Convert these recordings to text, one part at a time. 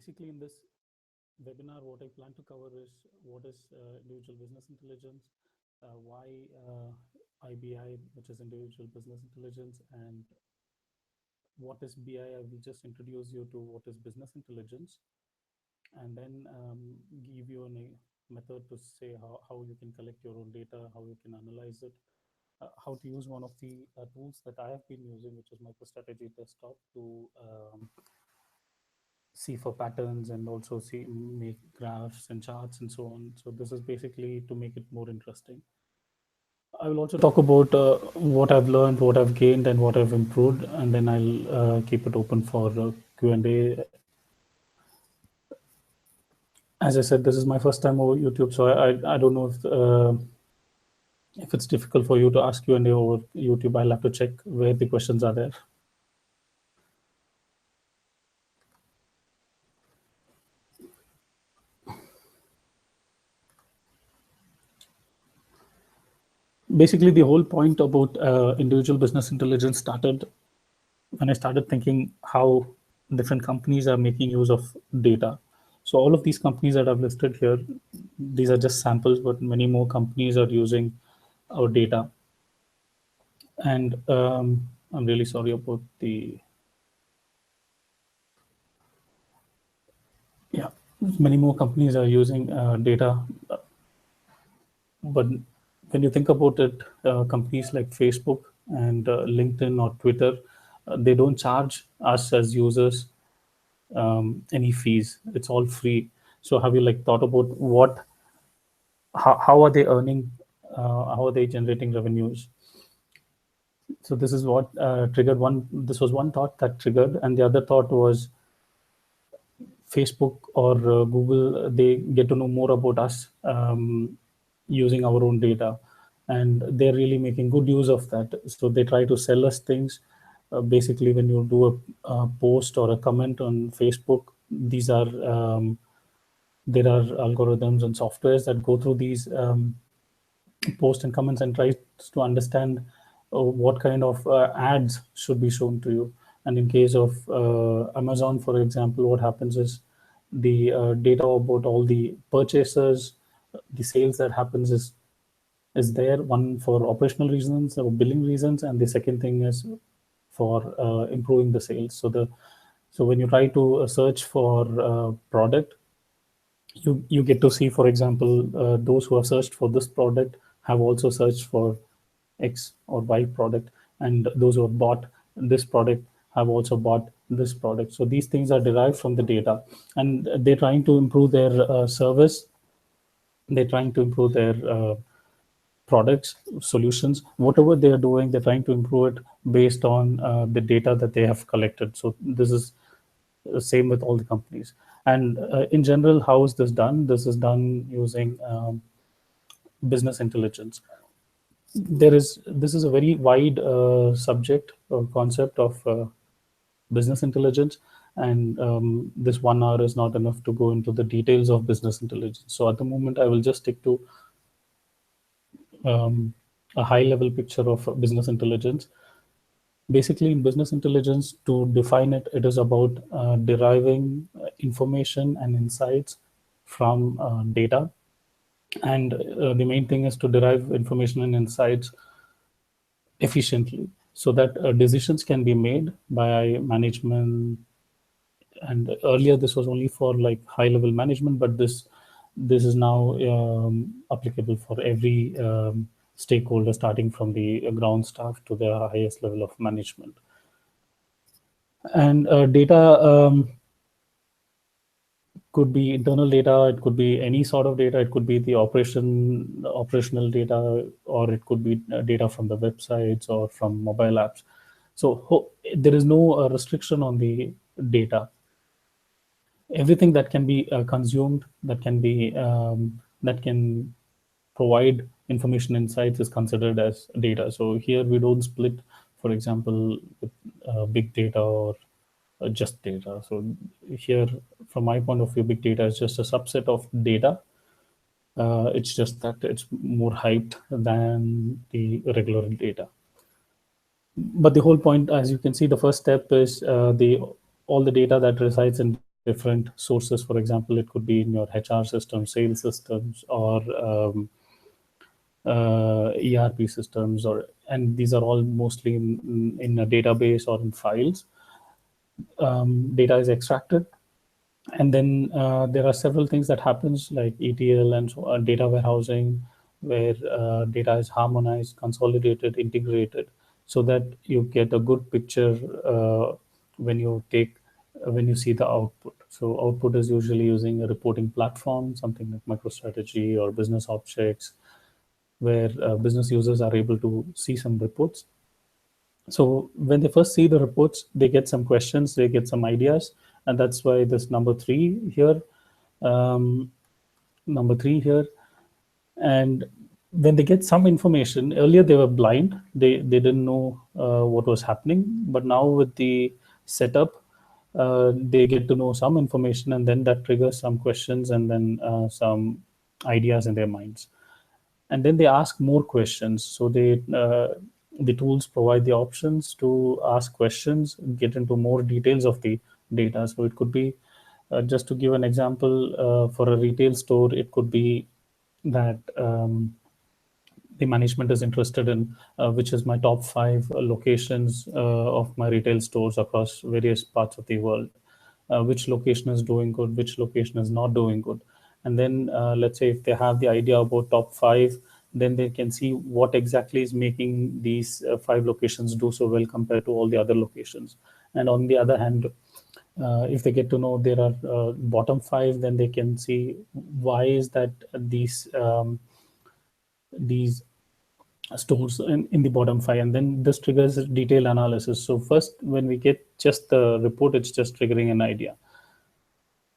basically, in this webinar, what I plan to cover is what is individual business intelligence, why IBI, which is individual business intelligence, and what is BI. I will just introduce you to what is business intelligence, and then give you a method to say how you can collect your own data, how you can analyze it, how to use one of the tools that I have been using, which is Microstrategy Desktop, to see for patterns and also see make graphs and charts and so on. So this is basically to make it more interesting. I will also talk about what I've learned, what I've gained, and what I've improved, and then I'll keep it open for Q&A. As I said, this is my first time over YouTube, so I don't know if it's difficult for you to ask Q&A over YouTube. I'll have to check where the questions are there. Basically, the whole point about individual business intelligence started when I started thinking how different companies are making use of data. So all of these companies that I've listed here, these are just samples, but many more companies are using our data. And I'm really sorry about the, yeah, many more companies are using data. But when you think about it, companies like Facebook and LinkedIn or Twitter, they don't charge us as users any fees. It's all free. So have you like thought about how are they earning, how are they generating revenues? So this is what triggered one. This was one thought that triggered, and the other thought was Facebook or Google. They get to know more about us using our own data, and they're really making good use of that. So they try to sell us things. Basically, when you do a post or a comment on Facebook, these are there are algorithms and softwares that go through these posts and comments and tries to understand what kind of ads should be shown to you. And in case of Amazon, for example, what happens is the data about all the purchases, the sales that happens is there, one for operational reasons or billing reasons, and the second thing is for improving the sales. So when you try to search for product, you get to see, for example, those who have searched for this product have also searched for X or Y product, and those who have bought this product have also bought this product. So these things are derived from the data, and they're trying to improve their service. They're trying to improve their products, solutions, whatever they are doing. They're trying to improve it based on the data that they have collected. So this is the same with all the companies. And in general, how is this done? This is done using business intelligence. This is a very wide subject or concept of business intelligence, and this 1 hour is not enough to go into the details of business intelligence. So at the moment, I will just stick to a high level picture of business intelligence. Basically, in business intelligence, to define it, it is about deriving information and insights from data. And the main thing is to derive information and insights efficiently so that decisions can be made by management. And earlier this was only for like high level management, but this is now applicable for every stakeholder, starting from the ground staff to the highest level of management. And data could be internal data, it could be any sort of data, it could be the operational data, or it could be data from the websites or from mobile apps. So there is no restriction on the data. Everything that can be consumed, that can provide information insights, is considered as data. So here we don't split, for example, with big data or just data. So here, from my point of view, big data is just a subset of data. It's just that it's more hyped than the regular data. But the whole point, as you can see, the first step is all the data that resides in different sources. For example, it could be in your HR system, sales systems, or ERP systems, and these are all mostly in a database or in files. Data is extracted, and then there are several things that happens like ETL and so on, data warehousing, where data is harmonized, consolidated, integrated, so that you get a good picture when you take when you see the output. So output is usually using a reporting platform, something like MicroStrategy or Business Objects, where business users are able to see some reports. So when they first see the reports, they get some questions, they get some ideas, and that's why this um, number three here. And when they get some information, earlier they were blind, they didn't know what was happening, but now with the setup, they get to know some information, and then that triggers some questions and then some ideas in their minds, and then they ask more questions. So the tools provide the options to ask questions, get into more details of the data. So it could be, just to give an example, for a retail store, it could be that the management is interested in which is my top five locations of my retail stores across various parts of the world, which location is doing good, which location is not doing good. And then let's say if they have the idea about top five, then they can see what exactly is making these five locations do so well compared to all the other locations. And on the other hand, if they get to know there are bottom five, then they can see why is that these stores in the bottom five, and then this triggers detailed analysis. So first, when we get just the report, it's just triggering an idea,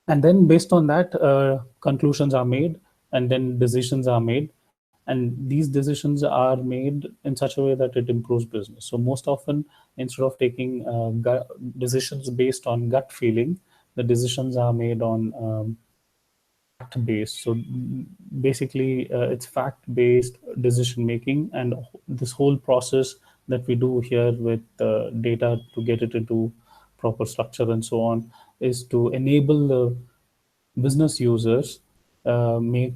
and then based on that, conclusions are made, and then decisions are made, and these decisions are made in such a way that it improves business. So most often, instead of taking decisions based on gut feeling, the decisions are made on fact based. So basically, it's fact based decision making, and this whole process that we do here with data to get it into proper structure and so on is to enable the business users make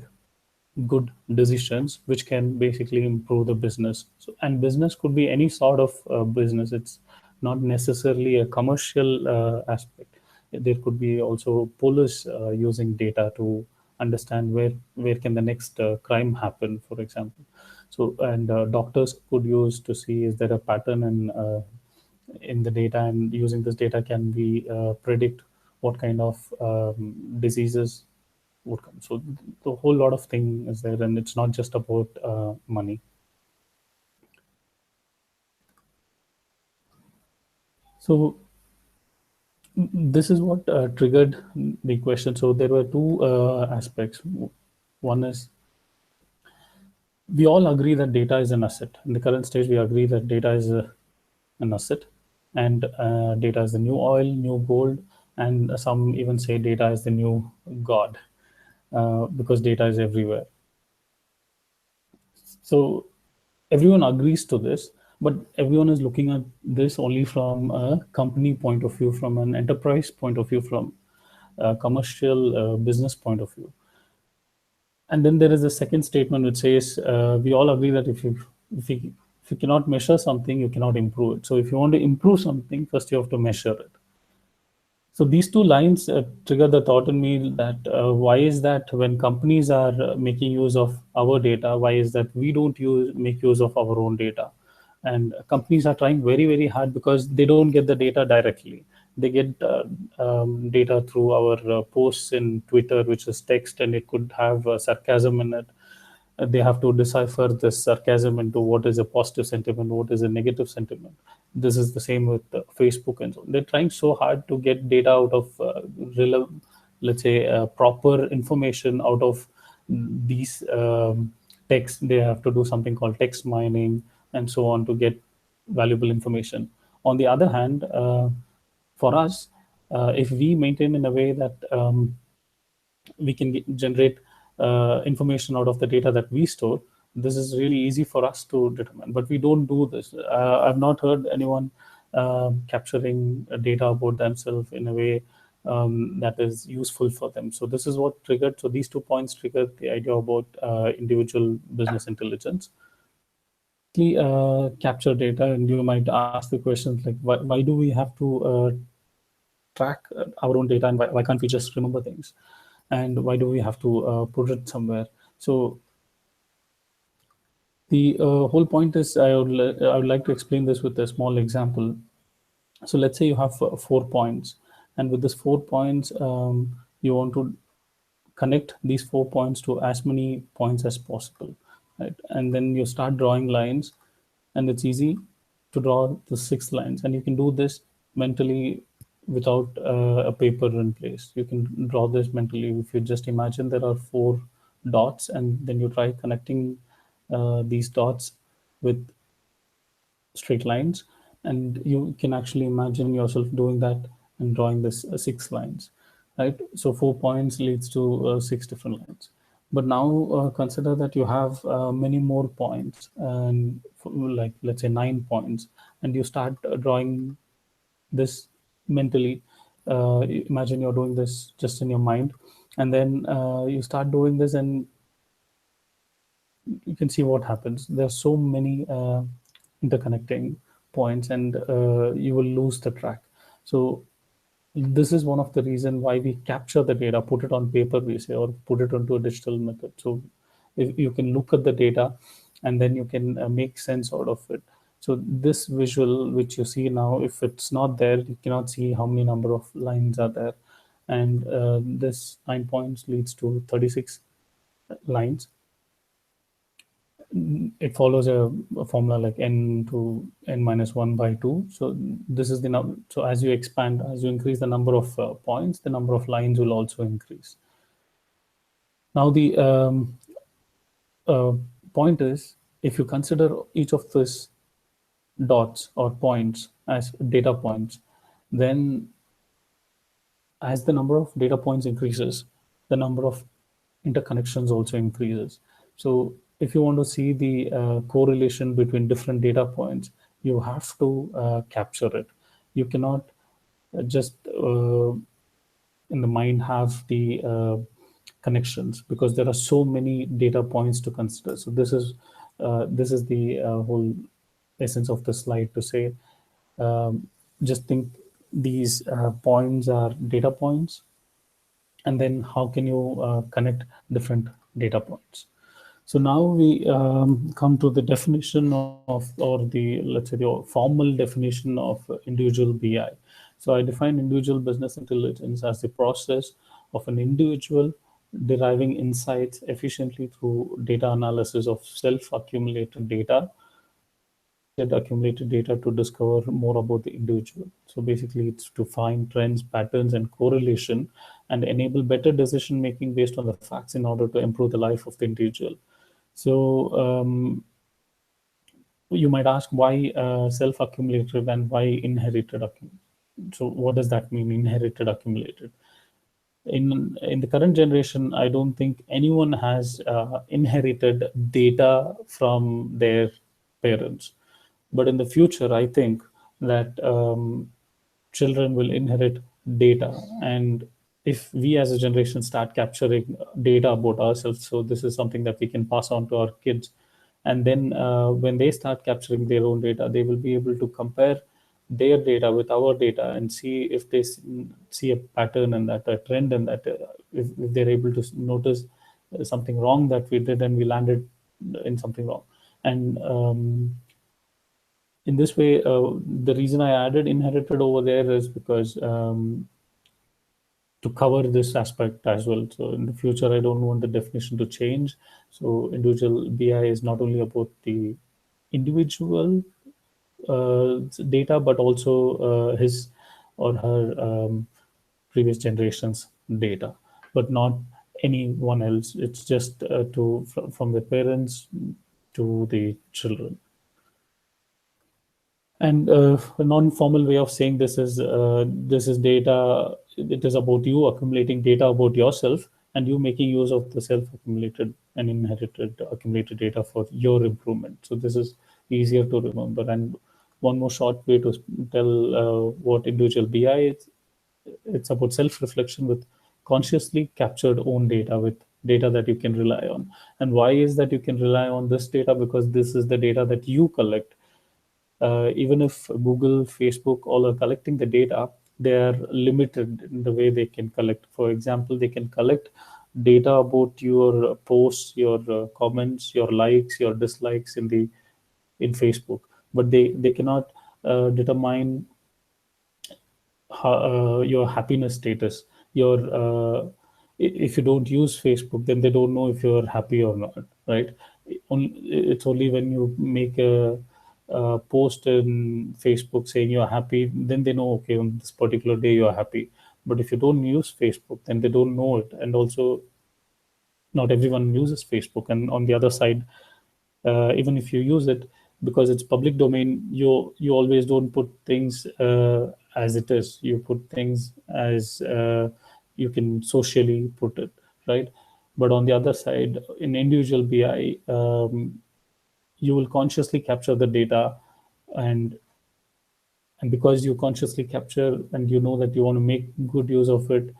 good decisions which can basically improve the business. So, and business could be any sort of business. It's not necessarily a commercial aspect. There could be also police using data to understand where can the next crime happen, for example. So, and doctors could use to see is there a pattern in the data, and using this data can we predict what kind of diseases would come. So the whole lot of thing is there, and it's not just about money. So this is what triggered the question. So there were two aspects. One is, we all agree that data is an asset. In the current stage, we agree that data is an asset, and data is the new oil, new gold, and some even say data is the new god, because data is everywhere. So everyone agrees to this, but everyone is looking at this only from a company point of view, from an enterprise point of view, from a commercial business point of view. And then there is a second statement which says, we all agree that if you cannot measure something, you cannot improve it. So if you want to improve something, first you have to measure it. So these two lines trigger the thought in me that why is that when companies are making use of our data, why is that we don't make use of our own data? And companies are trying very, very hard because they don't get the data directly. They get data through our posts in Twitter, which is text, and it could have sarcasm in it. They have to decipher this sarcasm into what is a positive sentiment, what is a negative sentiment. This is the same with Facebook and so on. They're trying so hard to get data out of let's say proper information out of these text. They have to do something called text mining and so on to get valuable information. On the other hand, for us, if we maintain in a way that we can generate information out of the data that we store, this is really easy for us to determine. But we don't do this. I've not heard anyone capturing data about themselves in a way that is useful for them. So this is what triggered. So these 2 points triggered the idea about individual business intelligence. Capture data, and you might ask the questions like, why do we have to track our own data, and why can't we just remember things, and why do we have to put it somewhere? So the whole point is, I would like to explain this with a small example. So let's say you have 4 points, and with this 4 points, you want to connect these 4 points to as many points as possible, right? And then you start drawing lines, and it's easy to draw the 6 lines, and you can do this mentally without a paper in place. You can draw this mentally. If you just imagine there are 4 dots, and then you try connecting these dots with straight lines, and you can actually imagine yourself doing that and drawing this 6 lines, right? So 4 points leads to 6 different lines. But now consider that you have many more points, and like let's say 9 points, and you start drawing this mentally. Imagine you're doing this just in your mind, and then you start doing this, and you can see what happens. There's so many interconnecting points, and you will lose the track. So this is one of the reason why we capture the data, put it on paper, we say, or put it onto a digital method. So if you can look at the data, and then you can make sense out of it. So this visual which you see now, if it's not there, you cannot see how many number of lines are there. And this 9 points leads to 36 lines. It follows a formula like n to n minus 1 by 2. So this is the number. So as you expand, as you increase the number of points, the number of lines will also increase. Now the uh, point is, if you consider each of these dots or points as data points, then as the number of data points increases, the number of interconnections also increases. So if you want to see the correlation between different data points, you have to capture it. You cannot just in the mind have the connections, because there are so many data points to consider. So this is the whole essence of the slide, to say, just think these points are data points, and then how can you connect different data points. So now we come to the definition of, or the, let's say, the formal definition of individual BI. So I define individual business intelligence as the process of an individual deriving insights efficiently through data analysis of self-accumulated data, that accumulated data to discover more about the individual. So basically, it's to find trends, patterns, and correlation, and enable better decision making based on the facts in order to improve the life of the individual. So you might ask, why self-accumulated and why inherited accumulated? So what does that mean, inherited accumulated? In the current generation, I don't think anyone has inherited data from their parents. But in the future, I think that children will inherit data. And if we as a generation start capturing data about ourselves, so this is something that we can pass on to our kids. And then when they start capturing their own data, they will be able to compare their data with our data and see if they see a pattern and that, a trend, and that if they're able to notice something wrong that we did and we landed in something wrong. And in this way, the reason I added inherited over there is because to cover this aspect as well. So in the future, I don't want the definition to change. So individual BI is not only about the individual data, but also his or her previous generations data, but not anyone else. It's just from the parents to the children. And a non-formal way of saying this is data. It is about you accumulating data about yourself, and you making use of the self-accumulated and inherited accumulated data for your improvement. So this is easier to remember. And one more short way to tell what individual BI it's about self-reflection with consciously captured own data, with data that you can rely on. And why is that you can rely on this data? Because this is the data that you collect. Even if Google, Facebook, all are collecting the data, they are limited in the way they can collect. For example, they can collect data about your posts, your comments, your likes, your dislikes in Facebook, but they cannot determine your happiness status. Your if you don't use Facebook, then they don't know if you're happy or not, right? It's only when you make a post in Facebook saying you're happy, then they know, okay, on this particular day you're happy. But if you don't use Facebook, then they don't know it. And also, not everyone uses Facebook. And on the other side, even if you use it, because it's public domain, you always don't put things as it is. You put things as you can socially put it, right? But on the other side, in individual BI, you will consciously capture the data, and because you consciously capture and you know that you want to make good use of it,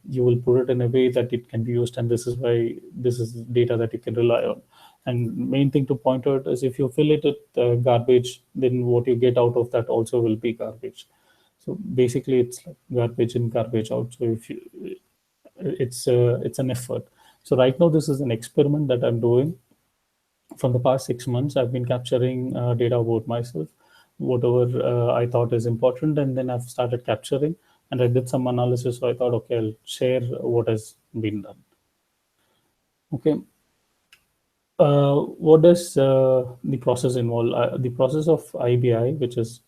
you will put it in a way that it can be used. And this is why this is data that you can rely on. And main thing to point out is, if you fill it with garbage, then what you get out of that also will be garbage. So basically it's like garbage in, garbage out. So if you, it's an effort. So right now this is an experiment that I'm doing. From the past 6 months, I've been capturing data about myself, whatever I thought is important, and then I've started capturing. And I did some analysis, so I thought, okay, I'll share what has been done. Okay, what does the process involve? The process of IBI, which is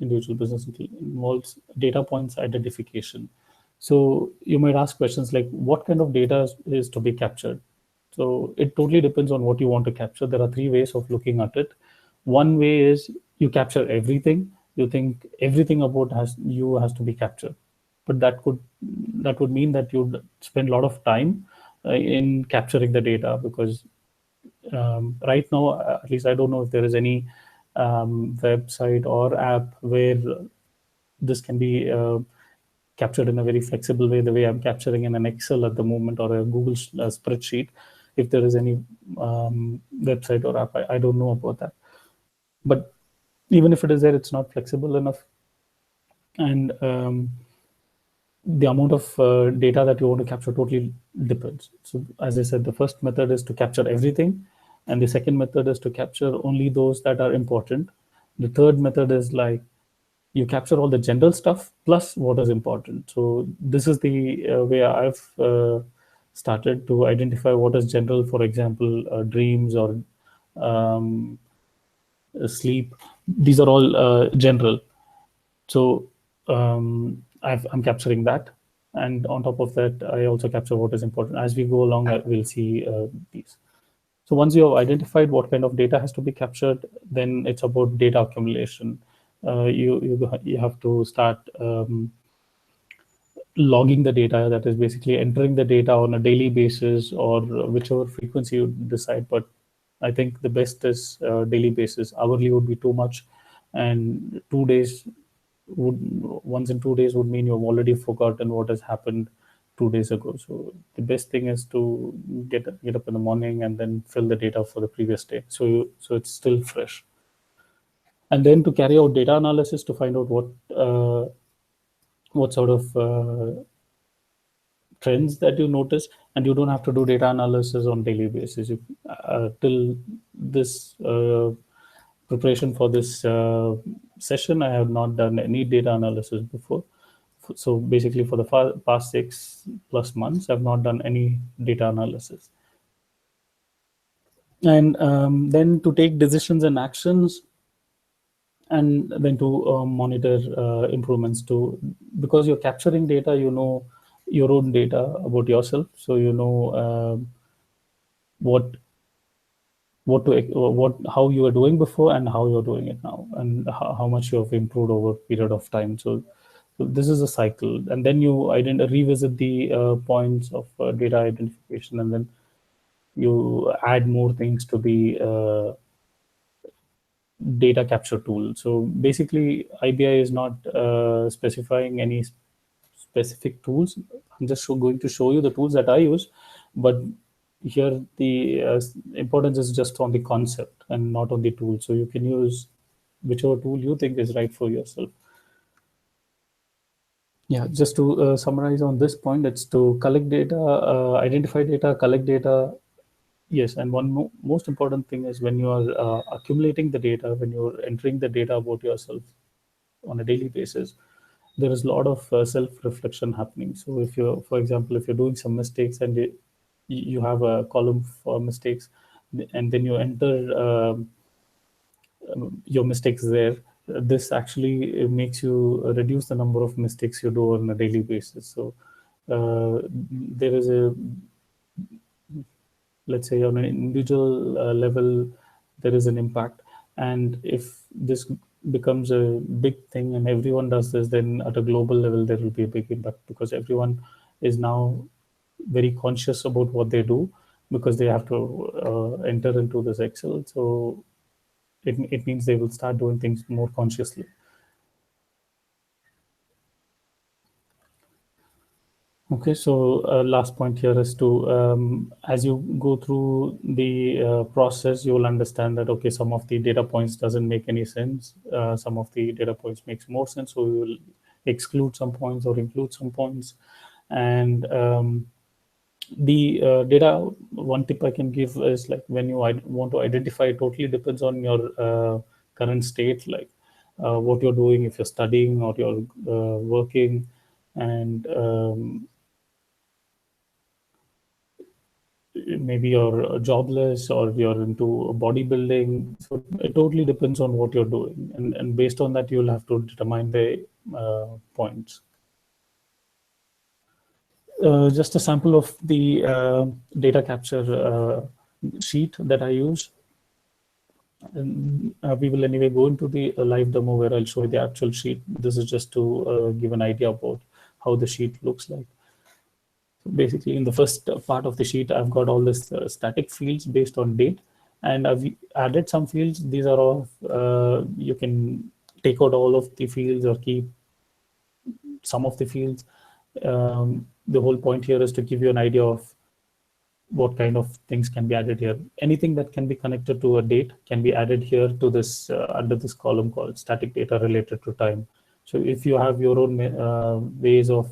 individual business, involves data points identification. So you might ask questions like, what kind of data is to be captured? So it totally depends on what you want to capture. There are three ways of looking at it. One way is you capture everything. You think everything about has to be captured, but that would mean that you'd spend a lot of time in capturing the data, because right now, at least I don't know if there is any website or app where this can be captured in a very flexible way, the way I'm capturing in an Excel at the moment, or a Google spreadsheet. If there is any website or app, I don't know about that. But even if it is there, it's not flexible enough. And the amount of data that you want to capture totally depends. So, as I said, the first method is to capture everything, and the second method is to capture only those that are important. The third method is like you capture all the general stuff plus what is important. So this is the way I've started to identify what is general. For example, dreams or um, sleep. These are all general. So I'm capturing that, and on top of that, I also capture what is important. As we go along, we'll see these. So once you have identified what kind of data has to be captured, then it's about data accumulation. You have to start logging the data. That is basically entering the data on a daily basis, or whichever frequency you decide. But I think the best is daily basis. Hourly would be too much, and 2 days would once in 2 days would mean you've already forgotten what has happened 2 days ago. So the best thing is to get up in the morning and then fill the data for the previous day, so it's still fresh. And then to carry out data analysis to find out what sort of trends that you notice. And you don't have to do data analysis on daily basis. Till this preparation for this session, I have not done any data analysis before. So basically, for the past 6+ months, I've not done any data analysis. And then to take decisions and actions, and then to monitor improvements too, because you're capturing data, you know your own data about yourself, so you know what what how you were doing before and how you're doing it now, and how much you have improved over a period of time. So this is a cycle, and then you revisit the points of data identification, and then you add more things to the data capture tool. So basically, IBI is not specifying any specific tools. I'm just going to show you the tools that I use, but here the importance is just on the concept and not on the tool. So you can use whichever tool you think is right for yourself. Yeah, just to summarize on this point, it's to collect data, identify data, collect data. Yes, and one most important thing is when you are accumulating the data, when you're entering the data about yourself on a daily basis, there is a lot of self-reflection happening. So if you're, for example, if you're doing some mistakes and you have a column for mistakes, and then you enter your mistakes there, this actually makes you reduce the number of mistakes you do on a daily basis. So there is a, let's say on an individual level, there is an impact. And if this becomes a big thing and everyone does this, then at a global level there will be a big impact, because everyone is now very conscious about what they do, because they have to enter into this Excel. So it means they will start doing things more consciously. Okay, so last point here is to, as you go through the process, you will understand that, okay, some of the data points doesn't make any sense. Some of the data points makes more sense. So we will exclude some points or include some points. And the data, one tip I can give is, like, when you want to identify, it totally depends on your current state, like what you're doing, if you're studying or you're working, and maybe you're jobless or you're into bodybuilding. So it totally depends on what you're doing, and based on that you'll have to determine the points. Just a sample of the data capture sheet that I use. And we will anyway go into the live demo where I'll show you the actual sheet. This is just to give an idea about how the sheet looks like. Basically, in the first part of the sheet, I've got all this static fields based on date, and I've added some fields. These are all, you can take out all of the fields or keep some of the fields. The whole point here is to give you an idea of what kind of things can be added here. Anything that can be connected to a date can be added here to this under this column called static data related to time. So if you have your own ways of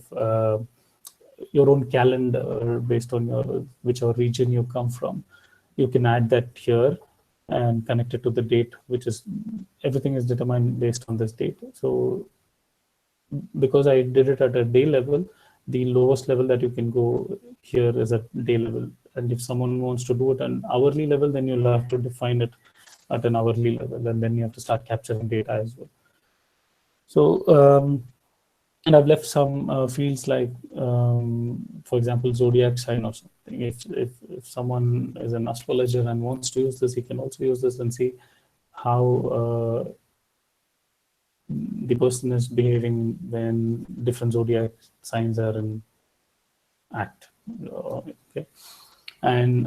your own calendar based on your whichever region you come from, you can add that here and connect it to the date, which is, everything is determined based on this date. So because I did it at a day level, the lowest level that you can go here is at day level. And if someone wants to do it at an hourly level, then you'll have to define it at an hourly level, and then you have to start capturing data as well. So and I've left some fields like, for example, zodiac sign or something. If someone is an astrologer and wants to use this, he can also use this and see how the person is behaving when different zodiac signs are in act. Okay, and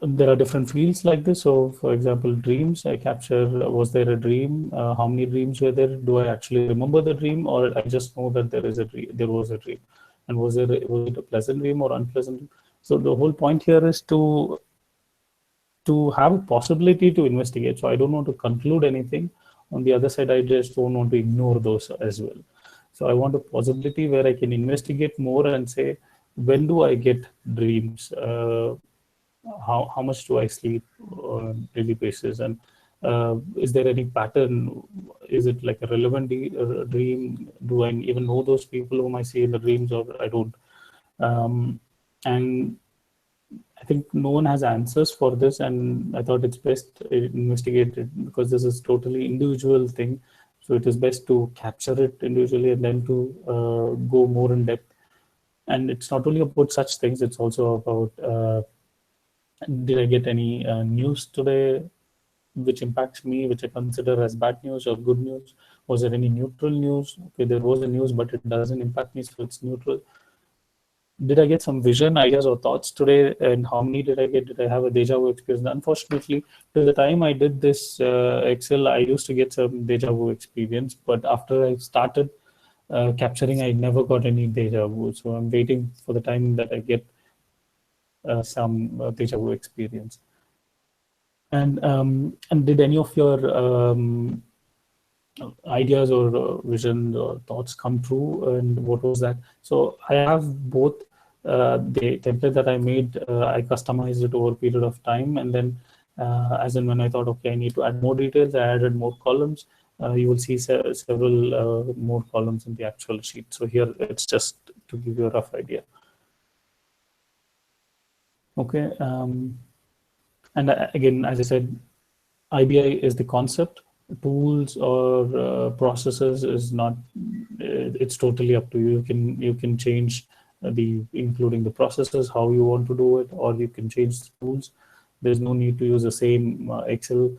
there are different fields like this. So for example, dreams, I capture, was there a dream, how many dreams were there, do I actually remember the dream, or I just know that there is a dream, there was a dream, and was it a pleasant dream or unpleasant dream? So the whole point here is to have a possibility to investigate. So I don't want to conclude anything. On the other side, I just don't want to ignore those as well. So I want a possibility where I can investigate more and say, when do I get dreams? How much do I sleep on a daily basis? And is there any pattern? Is it like a relevant dream? Do I even know those people whom I see in the dreams, or I don't? And I think no one has answers for this, and I thought it's best investigated, because this is totally individual thing. So it is best to capture it individually and then to go more in depth. And it's not only about such things; it's also about did I get any news today which impacts me, which I consider as bad news or good news? Was there any neutral news? Okay, there was a news, but it doesn't impact me, so it's neutral. Did I get some vision, ideas, or thoughts today? And how many did I get? Did I have a deja vu experience? Unfortunately, till the time I did this Excel, I used to get some deja vu experience. But after I started capturing, I never got any deja vu. So I'm waiting for the time that I get some deja vu experience. And did any of your ideas or visions or thoughts come true? And what was that? So I have both. The template that I made, I customized it over a period of time, and then as in when I thought, okay, I need to add more details, I added more columns. You will see several more columns in the actual sheet. So here it's just to give you a rough idea. Okay. And again, as I said, IBI is the concept. Tools or processes is not. It's totally up to you. You can change the including the processes how you want to do it, or you can change the tools. There's no need to use the same Excel.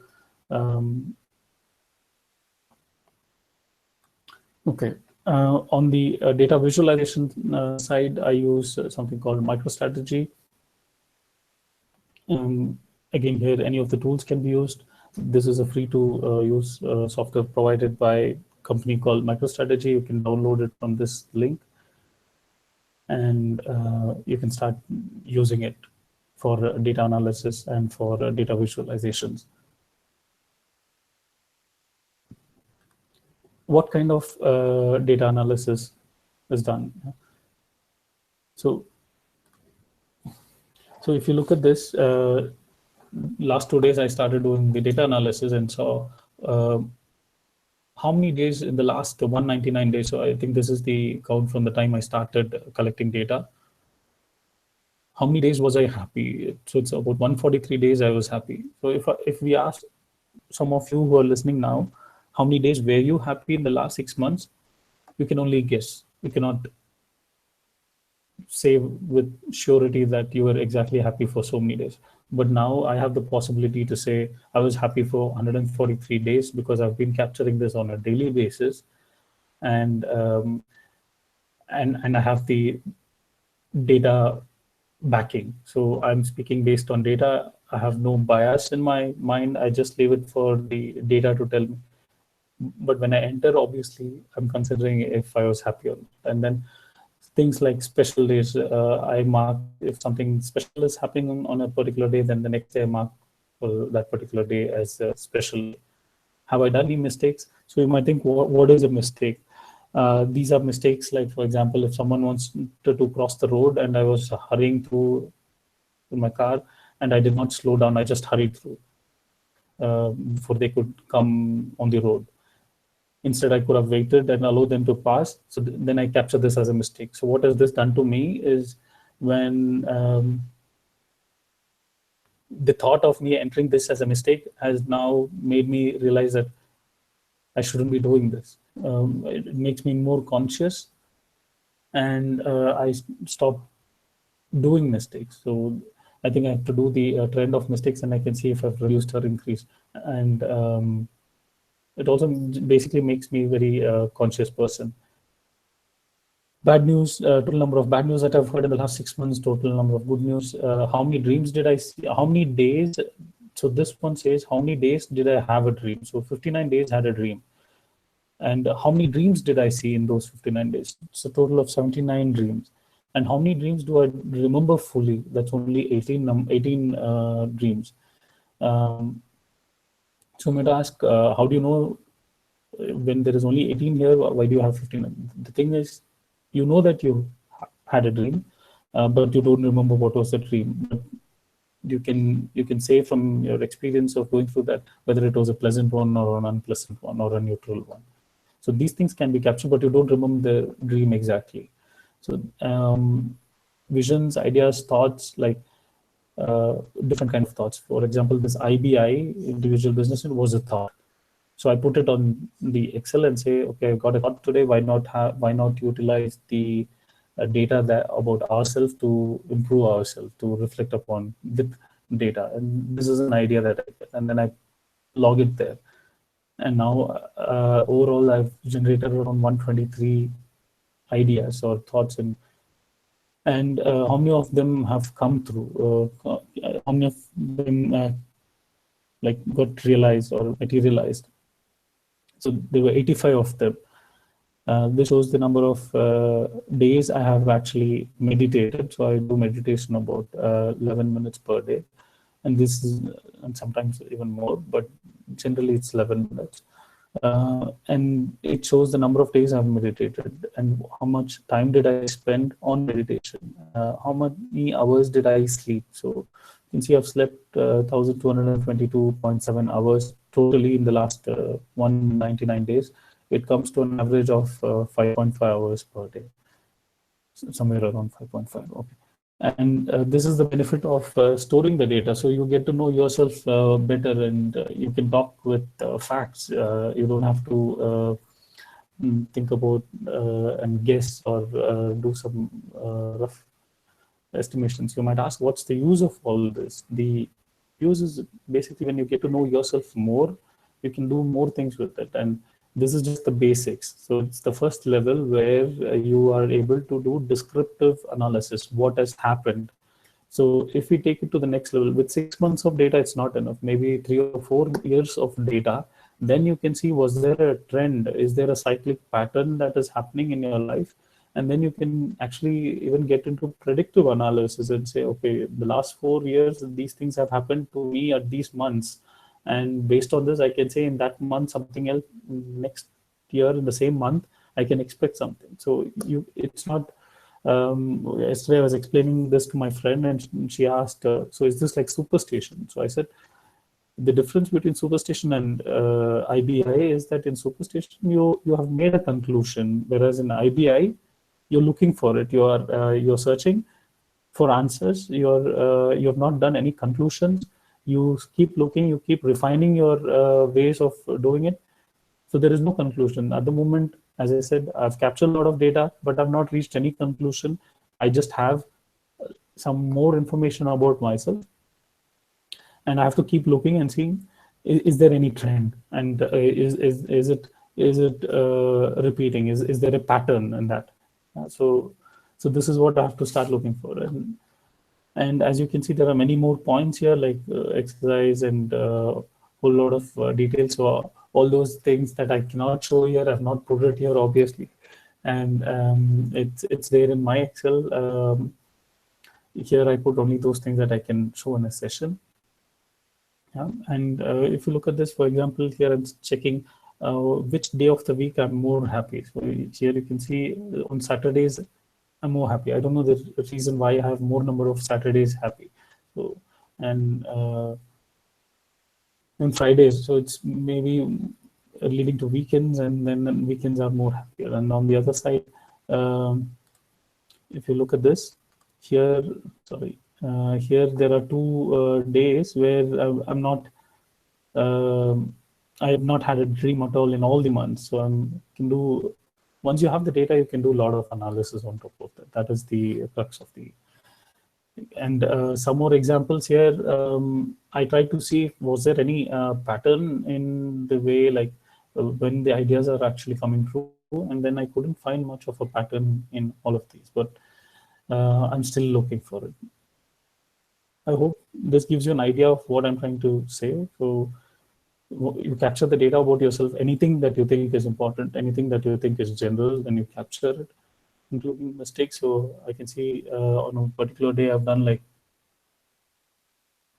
Okay. On the data visualization side, I use something called Microstrategy. Again, here any of the tools can be used. This is a free to use software provided by a company called Microstrategy. You can download it from this link, and you can start using it for data analysis and for data visualizations. What kind of data analysis is done? So if you look at this, last 2 days I started doing the data analysis and saw how many days in the last 199 days. So I think this is the count from the time I started collecting data. How many days was I happy? So it's about 143 days I was happy. So if we ask some of you who are listening now, how many days were you happy in the last 6 months? You can only guess. You cannot say with surety that you were exactly happy for so many days. But now I have the possibility to say I was happy for 143 days because I've been capturing this on a daily basis, and I have the data backing. So I'm speaking based on data. I have no bias in my mind. I just leave it for the data to tell me. But when I enter, obviously, I'm considering if I was happy or not. And then things like special days, I mark if something special is happening on a particular day, then the next day I mark for that particular day as a special. Have I done any mistakes? So you might think, what is a mistake? These are mistakes like, for example, if someone wants to cross the road and I was hurrying through in my car and I did not slow down, I just hurried through before they could come on the road. Instead, I could have waited and allowed them to pass. So then I capture this as a mistake. So what has this done to me is when the thought of me entering this as a mistake has now made me realize that I shouldn't be doing this. It makes me more conscious, and I stop doing mistakes. So I think I have to do the trend of mistakes, and I can see if I've reduced or increased. And it also basically makes me a very conscious person. Bad news, total number of bad news that I've heard in the last 6 months, total number of good news. How many dreams did I see? How many days? So this one says, how many days did I have a dream? So 59 days had a dream. And how many dreams did I see in those 59 days? It's a total of 79 dreams. And how many dreams do I remember fully? That's only 18 dreams. So I'm going to ask, how do you know when there is only 18 here, why do you have 15? The thing is, you know that you had a dream, but you don't remember what was the dream. But you can say from your experience of going through that whether it was a pleasant one or an unpleasant one or a neutral one. So these things can be captured, but you don't remember the dream exactly. So visions, ideas, thoughts, like different kind of thoughts. For example, this IBI, individual business, was a thought. So I put it on the Excel and say, okay, I've got a thought today. Why not utilize the data that about ourselves to improve ourselves, to reflect upon with data. And this is an idea that I get, and then I log it there. And now overall, I've generated around 123 ideas or thoughts, and how many of them have come through? How many of them like got realized or materialized? So there were 85 of them. This shows the number of days I have actually meditated. So I do meditation about 11 minutes per day, and this is, and sometimes even more, but generally it's 11 minutes. And it shows the number of days I've meditated and how much time did I spend on meditation, how many hours did I sleep. So you can see I've slept 1,222.7 hours totally in the last 199 days. It comes to an average of 5.5 hours per day, somewhere around 5.5. Okay. And this is the benefit of storing the data. So you get to know yourself better, and you can talk with facts. You don't have to think about and guess or do some rough estimations. You might ask, what's the use of all this? The use is basically when you get to know yourself more, you can do more things with it. And this is just the basics. So it's the first level where you are able to do descriptive analysis, what has happened. So if we take it to the next level, with 6 months of data, it's not enough. Maybe 3 or 4 years of data, then you can see, was there a trend? Is there a cyclic pattern that is happening in your life? And then you can actually even get into predictive analysis and say, okay, the last 4 years, these things have happened to me at these months. And based on this, I can say in that month, something else, next year, in the same month, I can expect something. So it's not, yesterday I was explaining this to my friend, and she asked, so is this like superstition? So I said, the difference between superstition and IBI is that in superstition, you have made a conclusion, whereas in IBI, you're looking for it. You're searching for answers. You have not done any conclusions. You keep looking. You keep refining your ways of doing it. So there is no conclusion at the moment. As I said, I've captured a lot of data, but I've not reached any conclusion. I just have some more information about myself, and I have to keep looking and seeing, is there any trend, and is it repeating? Is there a pattern in that? So this is what I have to start looking for. And as you can see, there are many more points here, like exercise and whole lot of details. So all those things that I cannot show here, I've not put it here, obviously. And it's there in my Excel. Here I put only those things that I can show in a session. Yeah. And if you look at this, for example, here I'm checking which day of the week I'm more happy. So here you can see on Saturdays, I'm more happy. I don't know the reason why I have more number of Saturdays happy. So, and on Fridays, so it's maybe leading to weekends, and then weekends are more happier. And on the other side, if you look at this, here, sorry, here there are 2 days where I'm not, I have not had a dream at all in all the months. So I can do, once you have the data, you can do a lot of analysis on top of that. That is the crux of the. And some more examples here. I tried to see, was there any pattern in the way, like when the ideas are actually coming through, and then I couldn't find much of a pattern in all of these, but I'm still looking for it. I hope this gives you an idea of what I'm trying to say. So you capture the data about yourself, anything that you think is important, anything that you think is general, then you capture it, including mistakes. So I can see on a particular day, I've done like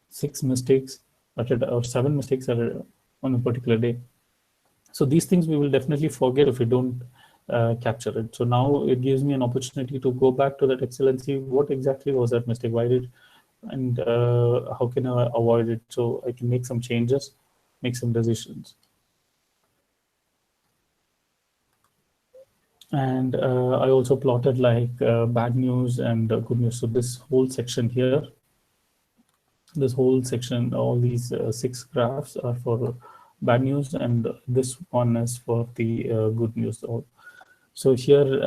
6 mistakes or 7 mistakes on a particular day. So these things we will definitely forget if we don't capture it. So now it gives me an opportunity to go back to that Excel and see what exactly was that mistake, why did, and how can I avoid it, so I can make some changes, make some decisions. And I also plotted like bad news and good news. So this whole section here, this whole section, all these 6 graphs are for bad news, and this one is for the good news. So here,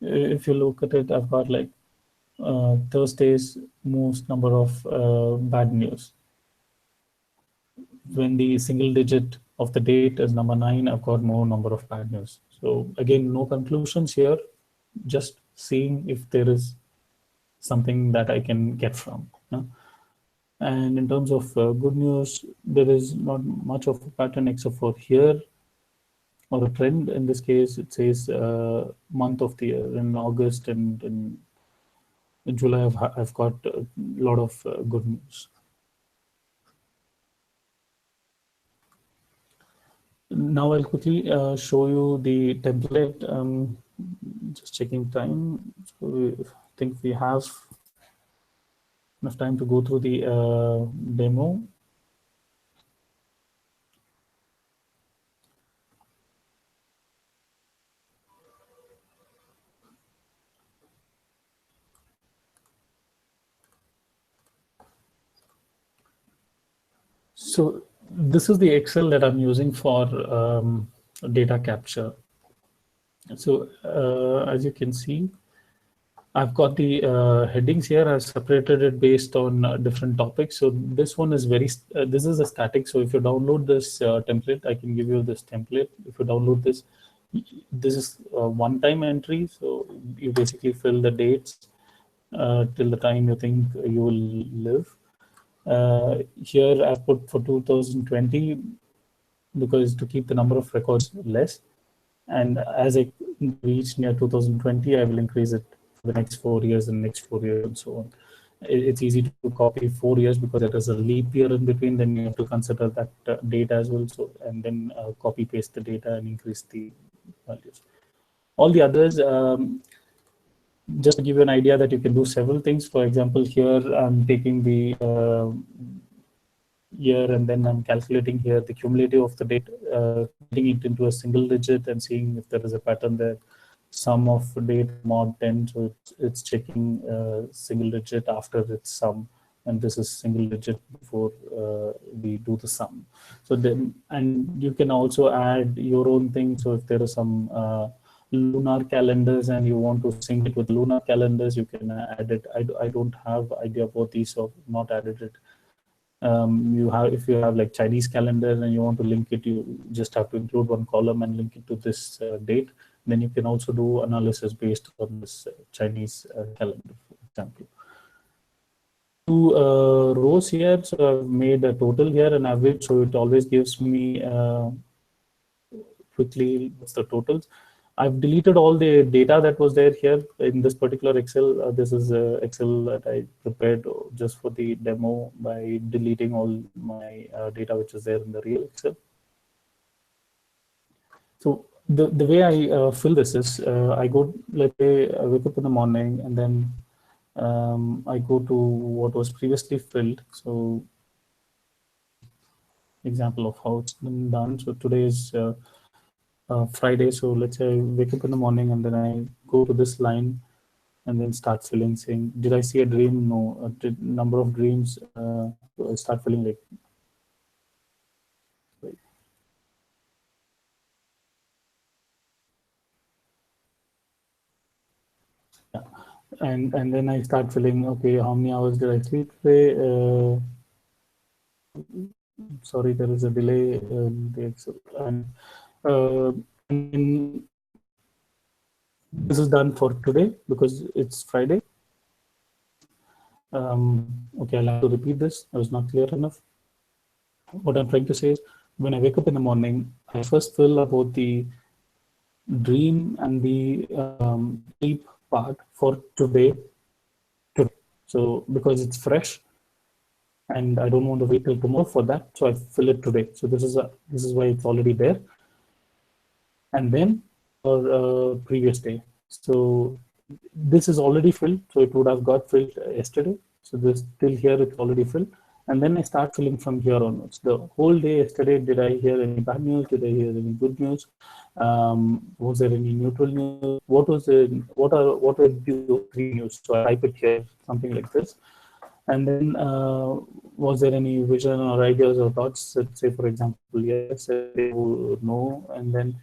if you look at it, I've got like Thursday's most number of bad news. When the single digit of the date is number 9, I've got more number of bad news. So again, no conclusions here, just seeing if there is something that I can get from. And in terms of good news, there is not much of a pattern except for here. or a trend. In this case, it says month of the year. In August and in July, I've got a lot of good news. Now I'll quickly show you the template. Just checking time. So I think we have enough time to go through the demo. So this is the Excel that I'm using for data capture. So as you can see, I've got the headings here. I've separated it based on different topics. So this one is this is a static. So if you download this template, I can give you this template. If you download this, this is a one-time entry. So you basically fill the dates till the time you think you will live. Here I've put for 2020 because to keep the number of records less. And as I reach near 2020, I will increase it for the next 4 years and next 4 years and so on. It's easy to copy 4 years because there is a leap year in between. Then you have to consider that data as well. So and then copy paste the data and increase the values. All the others, just to give you an idea that you can do several things. For example, here I'm taking the year and then I'm calculating here the cumulative of the date, putting it into a single digit and seeing if there is a pattern there. Sum of date mod 10, so it's checking single digit after its sum, and this is single digit before we do the sum. So then, and you can also add your own thing. So if there are some lunar calendars and you want to sync it with lunar calendars, you can add it. I don't have idea about these, so I've not added it. You have, if you have like Chinese calendar and you want to link it, you just have to include one column and link it to this date. Then you can also do analysis based on this Chinese calendar, for example. Two rows here, so I've made a total here and average, so it always gives me quickly what's the totals. I've deleted all the data that was there here in this particular Excel. This is Excel that I prepared just for the demo by deleting all my data which is there in the real Excel. So the way I fill this is I go, let's say I wake up in the morning and then I go to what was previously filled. So example of how it's been done. So today is Friday. So let's say I wake up in the morning and then I go to this line and then start filling, saying, did I see a dream? No. Did number of dreams? I start filling like. Yeah. And then I start filling, okay, how many hours did I sleep today? Sorry, there is a delay in the Excel. And this is done for today because it's Friday. Okay, I'll have to repeat this. I was not clear enough. What I'm trying to say is when I wake up in the morning, I first fill about the dream and the sleep part for today. So because it's fresh and I don't want to wait till tomorrow for that, so I fill it today. So this is why it's already there. And then for previous day. So this is already filled, so it would have got filled yesterday. So this till here it's already filled, and then I start filling from here onwards. The whole day yesterday, did I hear any bad news? Did I hear any good news? Was there any neutral news? What were the three news? So I type it here, something like this. And then was there any vision or ideas or thoughts? Let's say, for example, yes, no, and then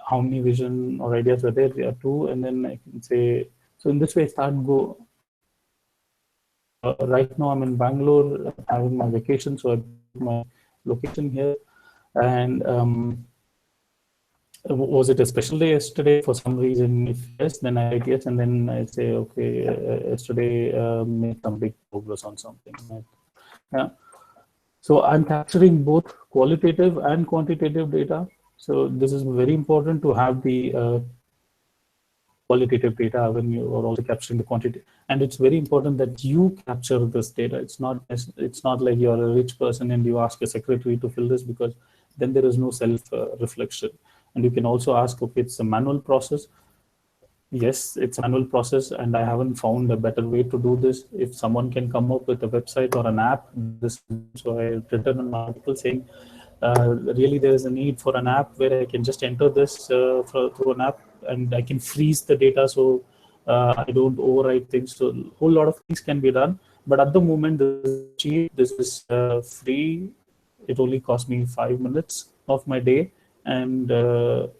how many vision or ideas were there? There are two, and then I can say, so in this way, right now I'm in Bangalore having my vacation, so I put my location here. And was it a special day yesterday for some reason? If yes, then I write yes, and then I say, okay, yesterday made some big progress on something. Right? Yeah. So I'm capturing both qualitative and quantitative data. So this is very important to have the qualitative data when you are also capturing the quantity, and it's very important that you capture this data. It's not like you're a rich person and you ask a secretary to fill this, because then there is no self reflection. And you can also ask, okay, it's a manual process. Yes, it's a manual process, and I haven't found a better way to do this. If someone can come up with a website or an app, this. So I've written an article saying, really there is a need for an app where I can just enter this through an app, and I can freeze the data, so I don't overwrite things. So a whole lot of things can be done. But at the moment, this is cheap. This is free. It only cost me 5 minutes of my day, and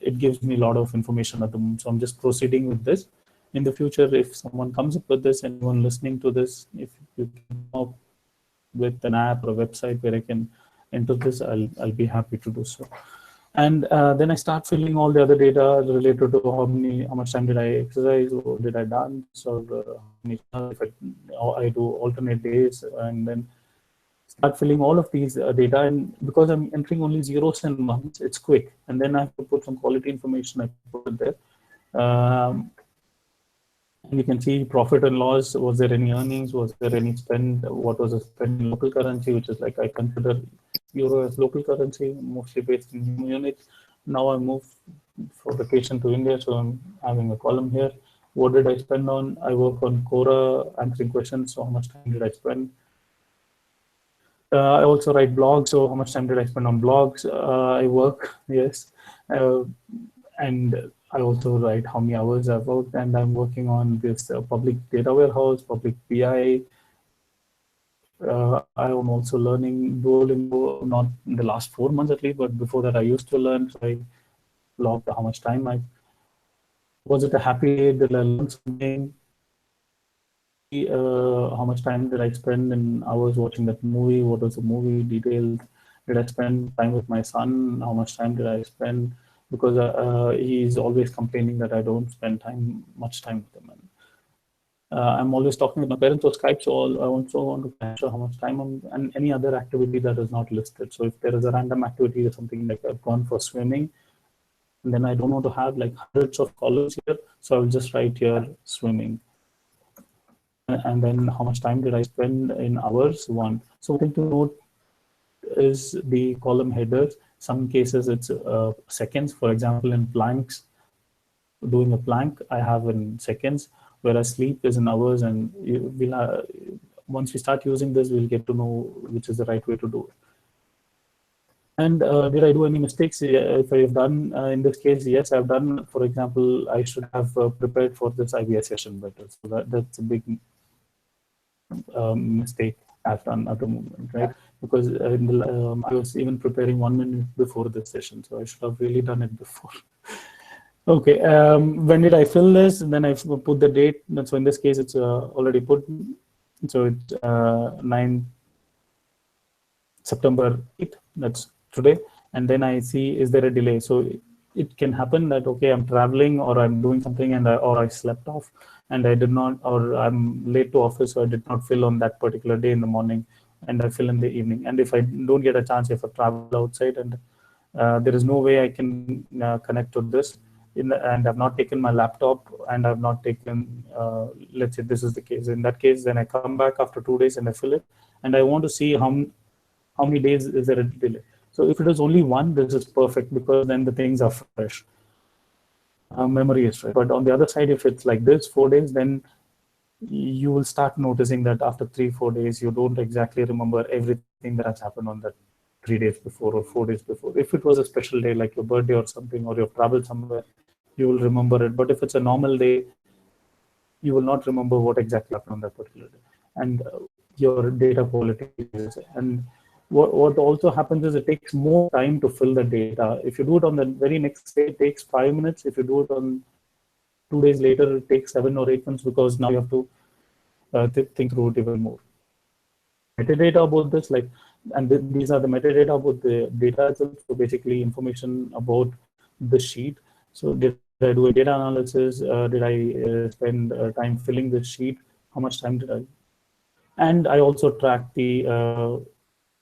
it gives me a lot of information at the moment. So I'm just proceeding with this. In the future, if someone comes up with this, anyone listening to this, if you can come up with an app or a website where I can enter this, I'll be happy to do so. And then I start filling all the other data related to how much time did I exercise, or did I dance, or how many if I do alternate days, and then start filling all of these data. And because I'm entering only zeros and ones, it's quick. And then I have to put some quality information. I put it there. And you can see profit and loss. Was there any earnings? Was there any spend? What was the spend in local currency, which is like I consider euro as local currency, mostly based in units. Now I move for vacation to India, so I'm having a column here. What did I spend on? I work on Quora, answering questions. So how much time did I spend? I also write blogs. So how much time did I spend on blogs? I work, yes. And I also write how many hours I've worked, and I'm working on this public data warehouse, public BI. I am also learning Duolingo, not in the last 4 months at least, but before that I used to learn. So I logged how much time was it a happy day? Did I learn something? How much time did I spend in hours watching that movie? What was the movie details? Did I spend time with my son? How much time did I spend? Because he's always complaining that I don't spend much time with him. And, I'm always talking with my parents or Skype, so I also want to capture how much time and any other activity that is not listed. So if there is a random activity or something, like I've gone for swimming, and then I don't want to have like hundreds of columns here, so I will just write here swimming. And then how much time did I spend in hours? One. So one thing to note is the column headers. Some cases it's seconds. For example, in planks, doing a plank, I have in seconds, whereas sleep is in hours. And once we start using this, we'll get to know which is the right way to do it. And did I do any mistakes? If I have done, in this case, yes, I've done. For example, I should have prepared for this IBS session better. So that's a big mistake I've done at the moment, right? Because I was even preparing 1 minute before this session, so I should have really done it before. Okay, when did I fill this? And then I put the date. So in this case, it's already put. So it's 9 September 8th. That's today. And then I see, is there a delay? So it can happen that, okay, I'm traveling or I'm doing something and or I slept off and I did not, or I'm late to office, so I did not fill on that particular day in the morning, and I fill in the evening. And if I don't get a chance, if I travel outside and there is no way I can connect to this, and I've not taken my laptop, and I've not taken, let's say this is the case. In that case, then I come back after 2 days and I fill it, and I want to see how many days is there a delay. So if it is only one, this is perfect, because then the things are fresh. Memory is fresh. But on the other side, if it's like this, 4 days, then you will start noticing that after 3-4 days, you don't exactly remember everything that has happened on that 3 days before or 4 days before. If it was a special day like your birthday or something, or you've traveled somewhere, you will remember it. But if it's a normal day, you will not remember what exactly happened on that particular day. And your data quality is. And what also happens is it takes more time to fill the data. If you do it on the very next day, it takes 5 minutes. If you do it on 2 days later, it takes 7 or 8 months, because now you have to think through it even more. Metadata about this, like, and these are the metadata about the data itself. So basically information about the sheet. So did I do a data analysis? Did I spend time filling the sheet? How much time did I? And I also track the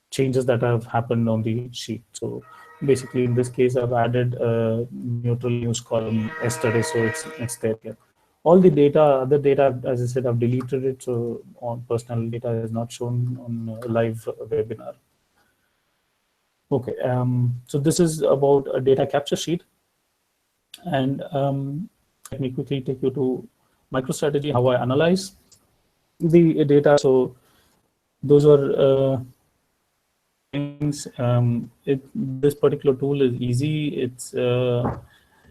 changes that have happened on the sheet. So Basically, in this case, I've added a neutral news column yesterday, so it's there here. All the data, other data, as I said, I've deleted it, so on personal data is not shown on a live webinar. Okay, so this is about a data capture sheet, and let me quickly take you to MicroStrategy, how I analyze the data. So those are things. This particular tool is easy. It's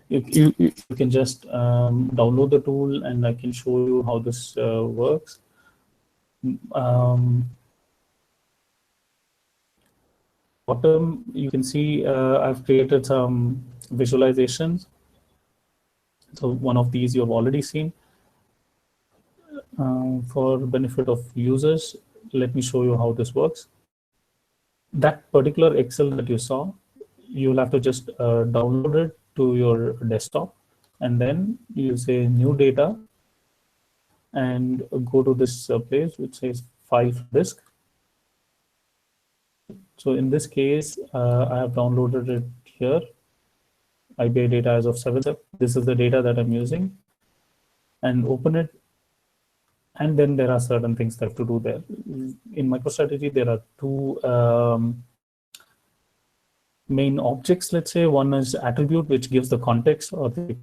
you can just download the tool, and I can show you how this works. Bottom, you can see I've created some visualizations. So one of these you've already seen. For benefit of users, let me show you how this works. That particular Excel that you saw, you'll have to just download it to your desktop, and then you say new data and go to this place which says file disk. So in this case, I have downloaded it here. IBA data as of 7th. This is the data that I'm using, and open it. And then there are certain things that have to do there. In MicroStrategy, there are two main objects, let's say. One is attribute, which gives the context, or the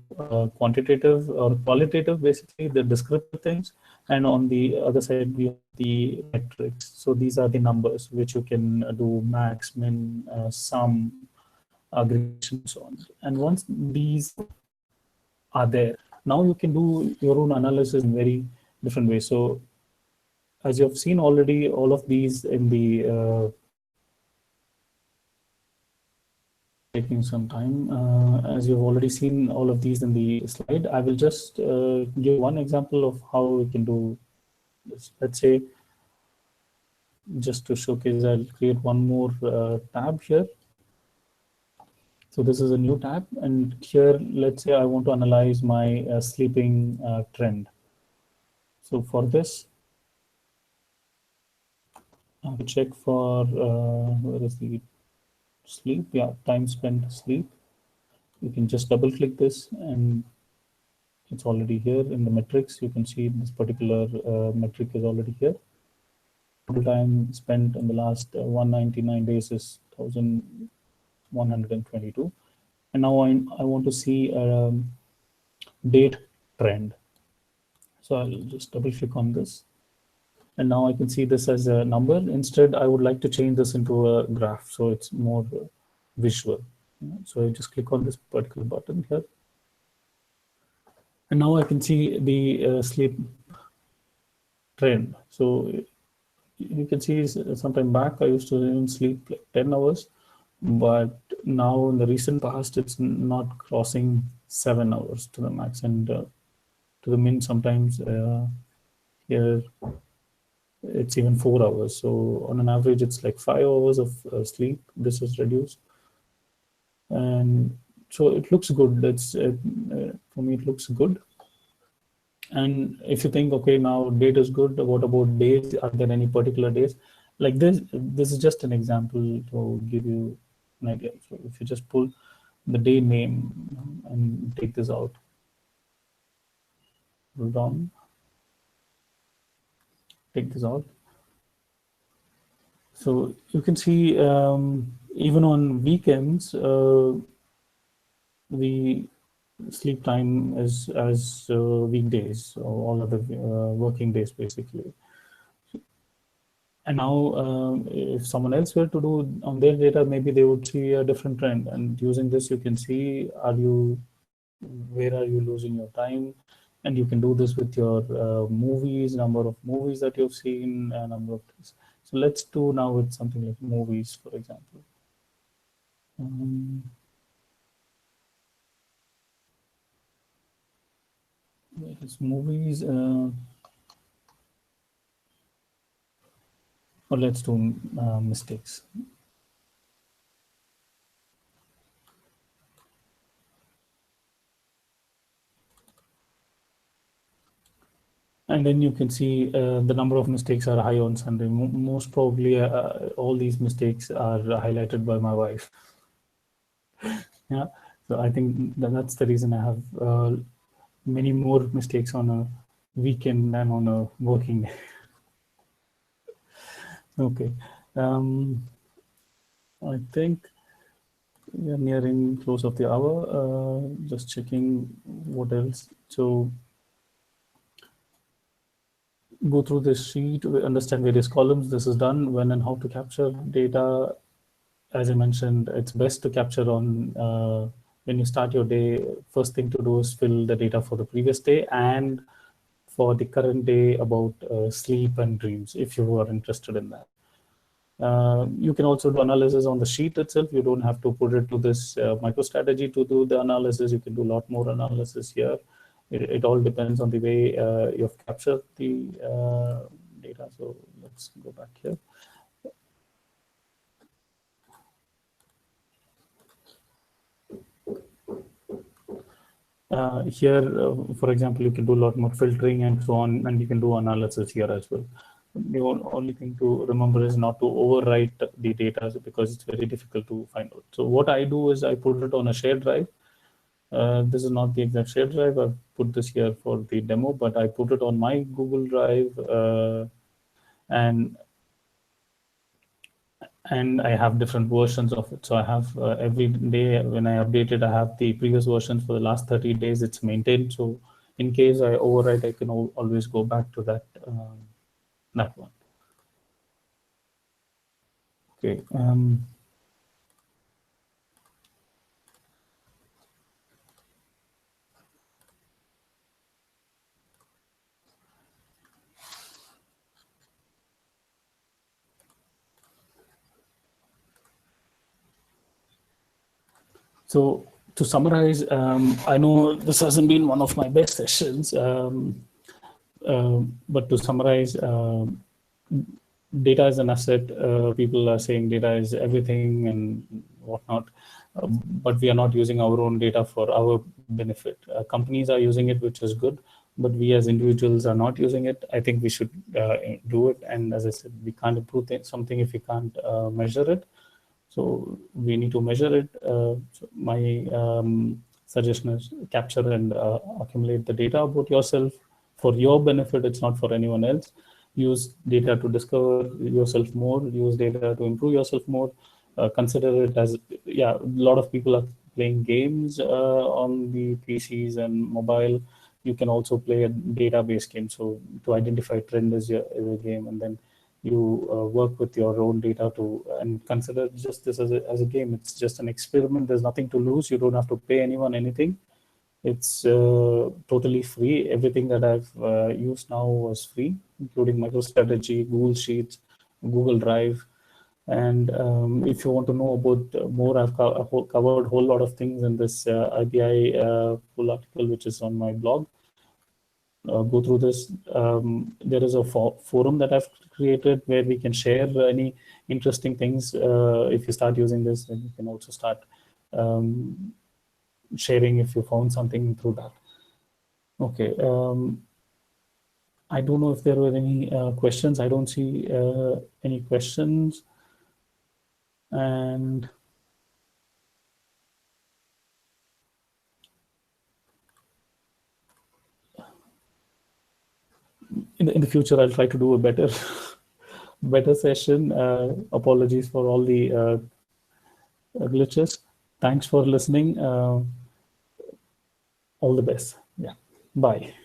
quantitative or qualitative, basically the descriptive things. And on the other side, we have the metrics. So these are the numbers which you can do: max, min, sum, aggregation, and so on. And once these are there, now you can do your own analysis in very different ways. So as you have seen already, all of these in the taking some time. As you've already seen all of these in the slide, I will just give one example of how we can do this. Let's say, just to showcase, I'll create one more tab here. So this is a new tab, and here, let's say I want to analyze my sleeping trend. So for this, I have to check for where is the sleep? Yeah, time spent sleep. You can just double click this, and it's already here in the metrics. You can see this particular metric is already here. Total time spent in the last 199 days is 1122. And now I want to see a date trend. So I'll just double click on this. And now I can see this as a number. Instead, I would like to change this into a graph, so it's more visual. So I just click on this particular button here. And now I can see the sleep trend. So you can see sometime back, I used to even sleep like 10 hours, but now in the recent past, it's not crossing 7 hours to the max, and to the min sometimes here it's even 4 hours. So on an average, it's like 5 hours of sleep. This is reduced, and so it looks good. That's for me, it looks good. And if you think, okay, now date is good, what about days? Are there any particular days? Like this is just an example to give you an idea. So if you just pull the day name and take this out, pull down, take this out. So you can see even on weekends, the sleep time is as weekdays, so all other working days, basically. And now if someone else were to do on their data, maybe they would see a different trend. And using this, you can see, where are you losing your time? And you can do this with your movies, number of movies that you've seen, number of things. So let's do now with something like movies, for example. Where is movies? Or let's do mistakes. And then you can see the number of mistakes are high on Sunday. Most probably all these mistakes are highlighted by my wife. Yeah. So I think that's the reason I have many more mistakes on a weekend than on a working day. Okay. I think we are nearing close of the hour. Just checking what else. So go through this sheet, understand various columns. This is done. When and how to capture data. As I mentioned, it's best to capture on when you start your day. First thing to do is fill the data for the previous day and for the current day about sleep and dreams, if you are interested in that. You can also do analysis on the sheet itself. You don't have to put it to this MicroStrategy to do the analysis. You can do a lot more analysis here. It all depends on the way you've captured the data. So let's go back here. Here, for example, you can do a lot more filtering and so on, and you can do analysis here as well. The only thing to remember is not to overwrite the data because it's very difficult to find out. So what I do is I put it on a shared drive. This is not the exact shared drive. I've put this here for the demo, but I put it on my Google Drive, and I have different versions of it. So I have every day when I update it, I have the previous versions for the last 30 days. It's maintained. So in case I overwrite, I can always go back to that one. Okay. So to summarize, I know this hasn't been one of my best sessions, but to summarize, data is an asset. People are saying data is everything and whatnot, but we are not using our own data for our benefit. Companies are using it, which is good, but we as individuals are not using it. I think we should do it. And as I said, we can't improve something if we can't measure it. So we need to measure it. So my suggestion is capture and accumulate the data about yourself for your benefit. It's not for anyone else. Use data to discover yourself more. Use data to improve yourself more. Consider it as, yeah, a lot of people are playing games on the PCs and mobile. You can also play a database game. So to identify trend as a game, and then you work with your own data to, and consider just this as a game. It's just an experiment. There's nothing to lose. You don't have to pay anyone anything. It's totally free. Everything that I've used now was free, including MicroStrategy, Google Sheets, Google Drive. And if you want to know about more, I've covered a whole lot of things in this IBI full article, which is on my blog. Go through this. There is a forum that I've created where we can share any interesting things. If you start using this, then you can also start sharing if you found something through that. Okay. I don't know if there were any questions. I don't see any questions. And in the future, I'll try to do a better session. Apologies for all the glitches. Thanks for listening. All the best. Yeah. Bye.